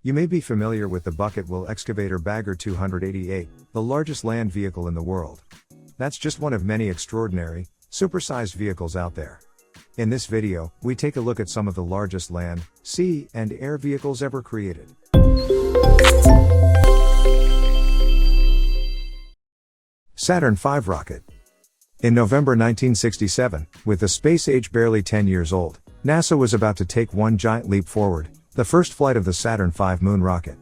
You may be familiar with the bucket wheel excavator Bagger 288, the largest land vehicle in the world. That's just one of many extraordinary, supersized vehicles out there. In this video, we take a look at some of the largest land, sea, and air vehicles ever created. Saturn V rocket. In November 1967, with the space age barely 10 years old, NASA was about to take one giant leap forward, the first flight of the Saturn V moon rocket.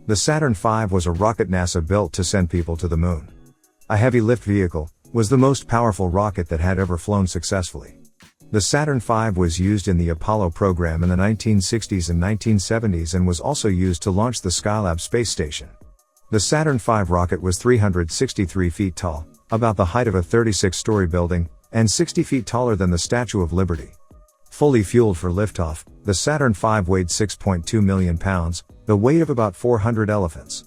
The Saturn V was a rocket NASA built to send people to the moon. A heavy lift vehicle, was the most powerful rocket that had ever flown successfully. The Saturn V was used in the Apollo program in the 1960s and 1970s and was also used to launch the Skylab space station. The Saturn V rocket was 363 feet tall, about the height of a 36-story building, and 60 feet taller than the Statue of Liberty. Fully fueled for liftoff, the Saturn V weighed 6.2 million pounds, the weight of about 400 elephants.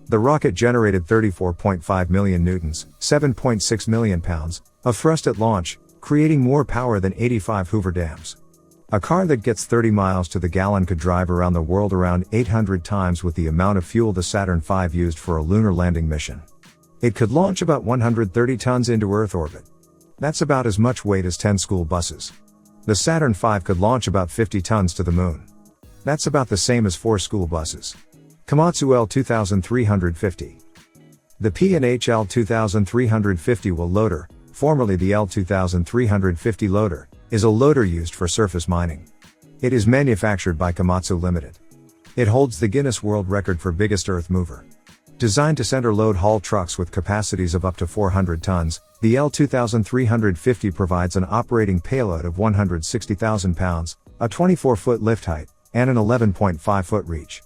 The rocket generated 34.5 million newtons, 7.6 million pounds, of thrust at launch, creating more power than 85 Hoover dams. A car that gets 30 miles to the gallon could drive around the world around 800 times with the amount of fuel the Saturn V used for a lunar landing mission. It could launch about 130 tons into Earth orbit. That's about as much weight as 10 school buses. The Saturn V could launch about 50 tons to the moon. That's about the same as 4 school buses. Komatsu L2350. The P&H L2350 wheel loader, formerly the L2350 loader, is a loader used for surface mining. It is manufactured by Komatsu Limited. It holds the Guinness World Record for biggest earth mover. Designed to center load haul trucks with capacities of up to 400 tons, the L2350 provides an operating payload of 160,000 pounds, a 24-foot lift height, and an 11.5-foot reach.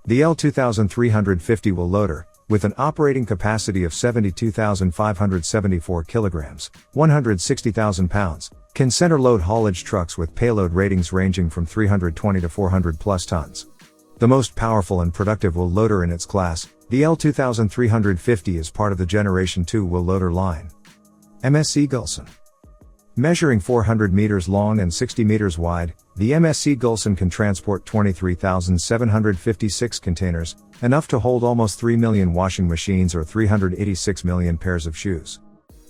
The L2350 wheel loader, with an operating capacity of 72,574 kilograms, 160,000 pounds, can center load haulage trucks with payload ratings ranging from 320 to 400 plus tons. The most powerful and productive wheel loader in its class, the L2350 is part of the Generation 2 wheel loader line. MSC Gulson. Measuring 400 meters long and 60 meters wide, the MSC Gulson can transport 23,756 containers, enough to hold almost 3 million washing machines or 386 million pairs of shoes.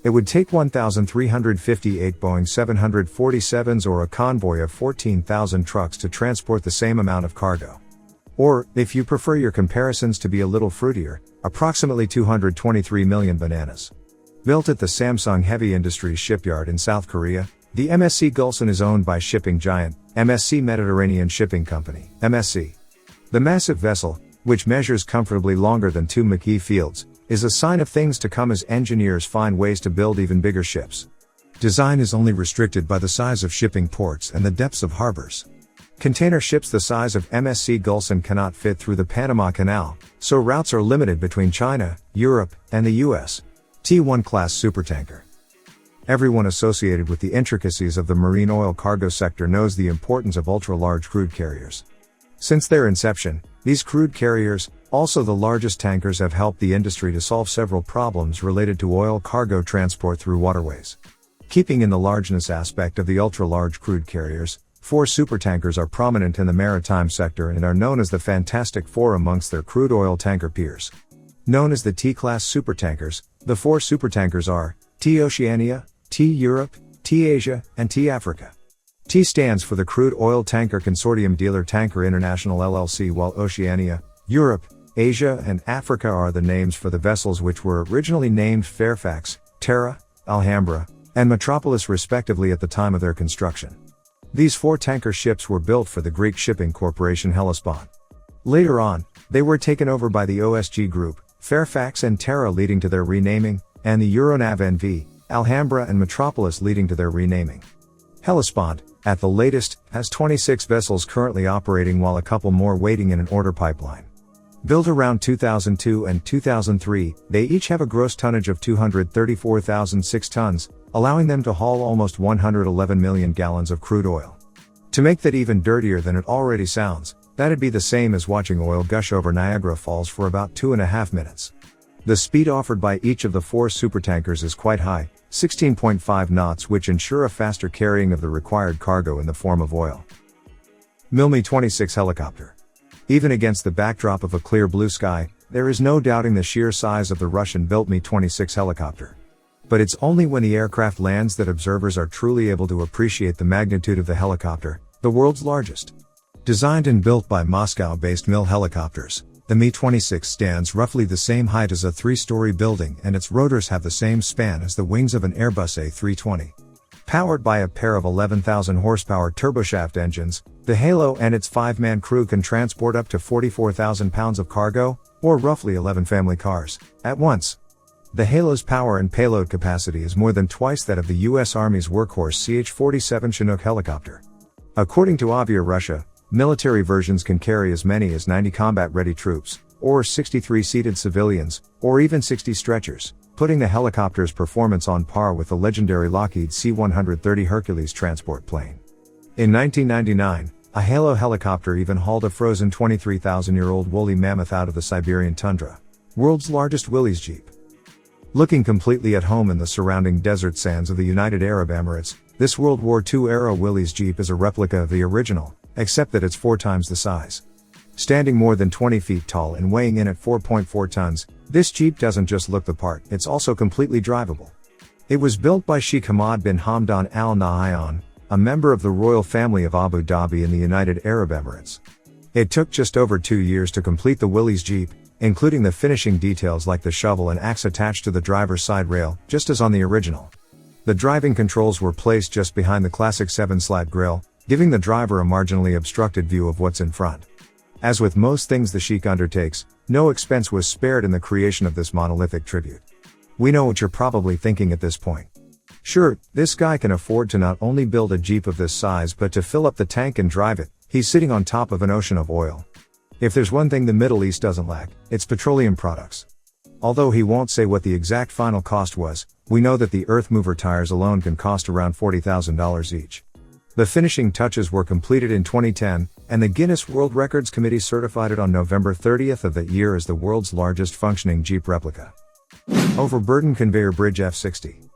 It would take 1,358 Boeing 747s or a convoy of 14,000 trucks to transport the same amount of cargo. Or, if you prefer your comparisons to be a little fruitier, approximately 223 million bananas. Built at the Samsung Heavy Industries shipyard in South Korea, the MSC Gulson is owned by shipping giant, MSC Mediterranean Shipping Company, MSC. The massive vessel, which measures comfortably longer than 2 McKee Fields, is a sign of things to come as engineers find ways to build even bigger ships. Design is only restricted by the size of shipping ports and the depths of harbors. Container ships the size of MSC Gulson cannot fit through the Panama Canal, so routes are limited between China, Europe, and the US. T1 class supertanker. Everyone associated with the intricacies of the marine oil cargo sector knows the importance of ultra-large crude carriers. Since their inception, these crude carriers, also the largest tankers, have helped the industry to solve several problems related to oil cargo transport through waterways. Keeping in the largeness aspect of the ultra-large crude carriers, 4 supertankers are prominent in the maritime sector and are known as the Fantastic Four amongst their crude oil tanker peers. Known as the T-class supertankers, the 4 supertankers are T Oceania, T Europe, T Asia, and T Africa. T stands for the Crude Oil Tanker Consortium Dealer Tanker International LLC, while Oceania, Europe, Asia, and Africa are the names for the vessels which were originally named Fairfax, Terra, Alhambra, and Metropolis respectively at the time of their construction. These 4 tanker ships were built for the Greek shipping corporation Hellespont. Later on, they were taken over by the OSG Group, Fairfax and Terra leading to their renaming, and the Euronav NV, Alhambra and Metropolis leading to their renaming. Hellespont, at the latest, has 26 vessels currently operating while a couple more waiting in an order pipeline. Built around 2002 and 2003, they each have a gross tonnage of 234,006 tons, allowing them to haul almost 111 million gallons of crude oil. To make that even dirtier than it already sounds, that'd be the same as watching oil gush over Niagara Falls for about 2.5 minutes. The speed offered by each of the 4 supertankers is quite high, 16.5 knots, which ensure a faster carrying of the required cargo in the form of oil. Mi-26 helicopter. Even against the backdrop of a clear blue sky, there is no doubting the sheer size of the Russian-built Mi-26 helicopter. But it's only when the aircraft lands that observers are truly able to appreciate the magnitude of the helicopter, the world's largest. Designed and built by Moscow-based MIL Helicopters, the Mi-26 stands roughly the same height as a 3-story building, and its rotors have the same span as the wings of an Airbus A320. Powered by a pair of 11,000 horsepower turboshaft engines, the Halo and its 5-man crew can transport up to 44,000 pounds of cargo, or roughly 11 family cars, at once. The Halo's power and payload capacity is more than twice that of the U.S. Army's workhorse CH-47 Chinook helicopter. According to Avia Russia, military versions can carry as many as 90 combat-ready troops, or 63 seated civilians, or even 60 stretchers, putting the helicopter's performance on par with the legendary Lockheed C-130 Hercules transport plane. In 1999, a Halo helicopter even hauled a frozen 23,000-year-old woolly mammoth out of the Siberian tundra. World's largest Willys Jeep. Looking completely at home in the surrounding desert sands of the United Arab Emirates, this World War II-era Willys Jeep is a replica of the original, except that it's 4 times the size. Standing more than 20 feet tall and weighing in at 4.4 tons, this Jeep doesn't just look the part, it's also completely drivable. It was built by Sheikh Hamad bin Hamdan Al Nahyan, a member of the royal family of Abu Dhabi in the United Arab Emirates. It took just over 2 years to complete the Willys Jeep, including the finishing details like the shovel and axe attached to the driver's side rail, just as on the original. The driving controls were placed just behind the classic 7-slat grille, giving the driver a marginally obstructed view of what's in front. As with most things the Sheikh undertakes, no expense was spared in the creation of this monolithic tribute. We know what you're probably thinking at this point. Sure, this guy can afford to not only build a Jeep of this size but to fill up the tank and drive it. He's sitting on top of an ocean of oil. If there's one thing the Middle East doesn't lack, it's petroleum products. Although he won't say what the exact final cost was, we know that the Earth Mover tires alone can cost around $40,000 each. The finishing touches were completed in 2010, and the Guinness World Records Committee certified it on November 30th of that year as the world's largest functioning Jeep replica. Overburden Conveyor Bridge F60.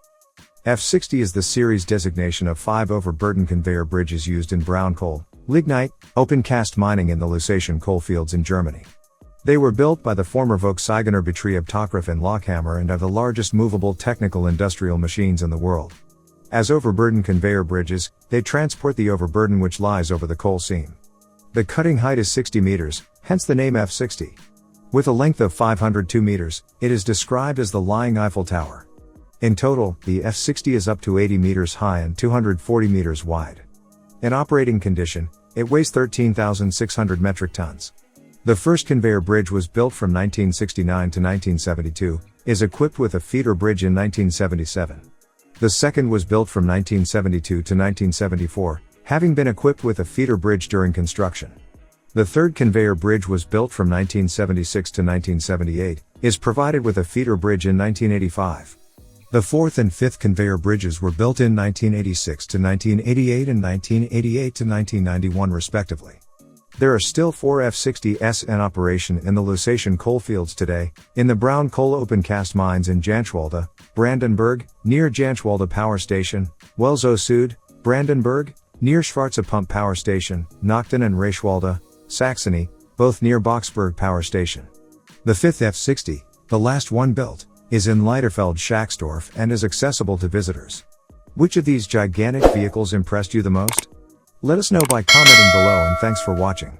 F60 is the series designation of 5 overburden conveyor bridges used in brown coal, lignite, open cast mining in the Lusatian coalfields in Germany. They were built by the former Volkswagener Betrieb in Lochhammer and are the largest movable technical industrial machines in the world. As overburden conveyor bridges, they transport the overburden which lies over the coal seam. The cutting height is 60 meters, hence the name F60. With a length of 502 meters, it is described as the lying Eiffel Tower. In total, the F60 is up to 80 meters high and 240 meters wide. In operating condition, it weighs 13,600 metric tons. The first conveyor bridge was built from 1969 to 1972, is equipped with a feeder bridge in 1977. The second was built from 1972 to 1974, having been equipped with a feeder bridge during construction. The third conveyor bridge was built from 1976 to 1978, is provided with a feeder bridge in 1985. The fourth and fifth conveyor bridges were built in 1986 to 1988 and 1988 to 1991 respectively. There are still 4 F60s in operation in the Lusatian coalfields today, in the brown coal open cast mines in Janschwalde, Brandenburg, near Janschwalde Power Station, Welzow Süd, Brandenburg, near Schwarze Pump Power Station, Nachten and Reichwalde, Saxony, both near Boxberg Power Station. The fifth F60, the last one built, is in Leiterfeld Schacksdorf and is accessible to visitors. Which of these gigantic vehicles impressed you the most? Let us know by commenting below, and thanks for watching.